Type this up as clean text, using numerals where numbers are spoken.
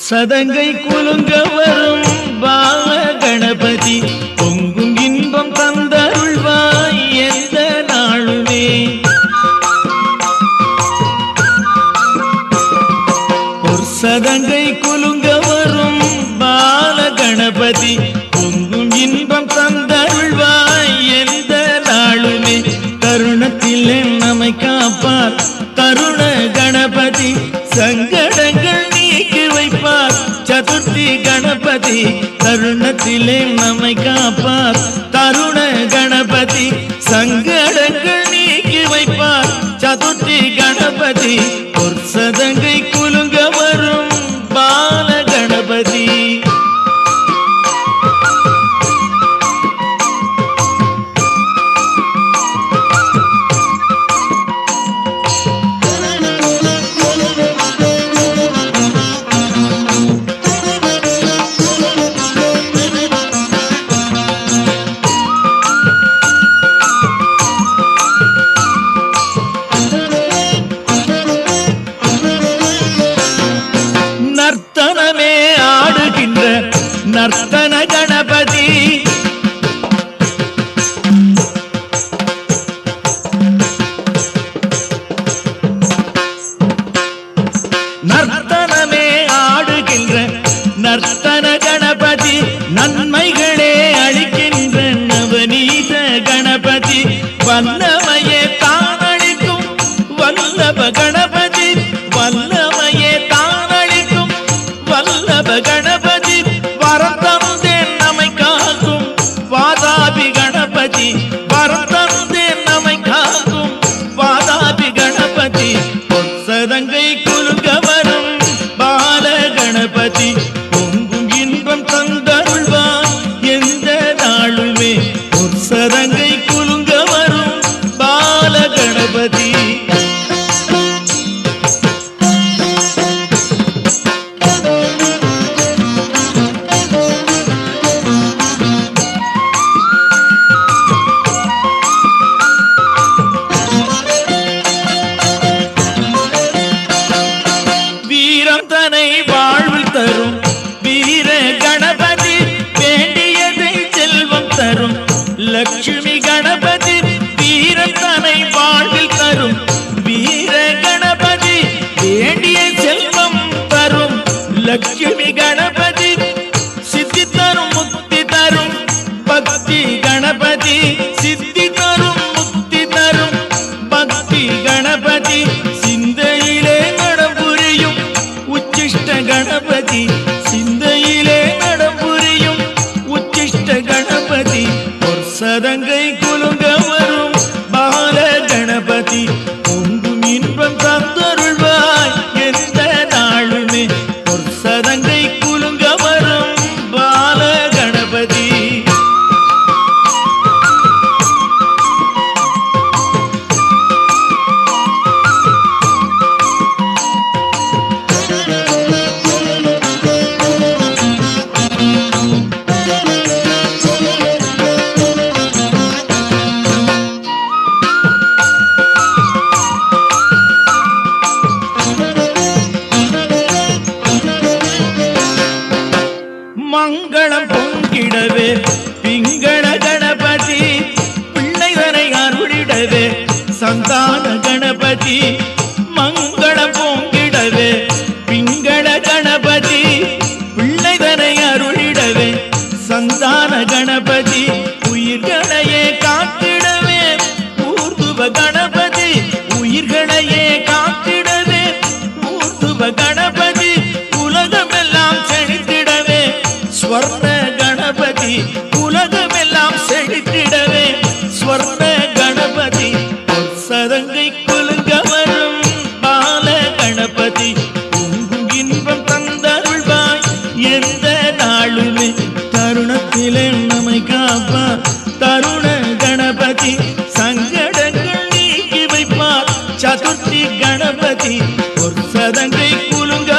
சதங்கை குலுங்க வரும் பால கணபதி பொங்கும் இன்பம் தந்தருள்வாய் எந்த நாளுமே. ஒரு சதங்கை குலுங்க வரும் பால கணபதி பொங்கும் இன்பம் தந்தருள்வாய் எந்த நாளுமே. தருணத்தில் நம்மை காப்பார் தருண கணபதி சங்கடங்கள் நீக்கி வைப்பார் சதுர்த்தி கணபதி. தருணத்திலே நம்மை காப்பார் தருண கணபதி சங்கடங்கள் நீக்கி வைப்பார் சதுர்த்தி கணபதி. ஒரு சதங்கை குலுங்க வரும் பால கணபதி. நர்த்தன கணபதி நர்த்தனமே ஆடுகின்ற நர்த்தன கணபதி நன்மைகளே அளிக்கின்ற நவநீத கணபதி வல்லமையே தானளிக்கும் வல்லப கணபதி வல்லமையே தானளிக்கும் வல்லப கணபதி வரத்தந்தேன் நம்மை காக்கும் வாதாபி கணபதி வரத்தந்தேன் நம்மை காக்கும் வாதாபி கணபதி. சதங்கை குலுங்க வரும் பால கணபதி பொங்கும் இன்பம் தந்தருள்வாய் எந்த நாளுமே. ஒரு சதங்கை குலுங்க வரும் பால கணபதி. வாழ்வில் தரும் வீர கணபதி வேண்டியதை செல்வம் தரும் லட்சுமி கணபதி வீரத்தனை வாழ்வில் தரும் வீர கணபதி வேண்டிய செல்வம் தரும் லட்சுமி கணபதி சித்தி தரும் முக்தி தரும் பக்தி கணபதி சித்தி தரும் முக்தி தரும் பக்தி கணபதி சிந்தையிலே நடபுரியும் உச்சிஷ்ட கணபதி சிந்தையிலே நடபுரியும் உச்சிஷ்ட கணபதி. ஒரு சதங்கை குலுங்க வரும் பால கணபதி பொங்கும் இன்பம் தந்தருள்வாய் எந்த நாளுமே. ஒரு சதங்கை குலுங்க வரும் பால கணபதி. மங்களம் பொங்கிடவே பிங்கள கணபதி பிள்ளைதனை அருளிடவே சந்தான கணபதி. மங்களம் பொங்கிடவே பிங்கள கணபதி பிள்ளைதனை அருளிடவே சந்தான கணபதி. உயிர்களையே காத்திடவே ஊர்துவ கணபதி உயிர்களையே காத்திடவே ஊர்துவ கணபதி. உலகமெல்லாம் செழித்திடவே ஸ்வர்ண கணபதி உலகமெல்லாம் செழித்திடவே ஸ்வர்ண கணபதி. சதங்கை குலுங்க வரும் பால கணபதி பொங்கும் இன்பம் தந்தருள்வாய் எந்த நாளுமே. கணபதி ஒரு சதங்கை குலுங்க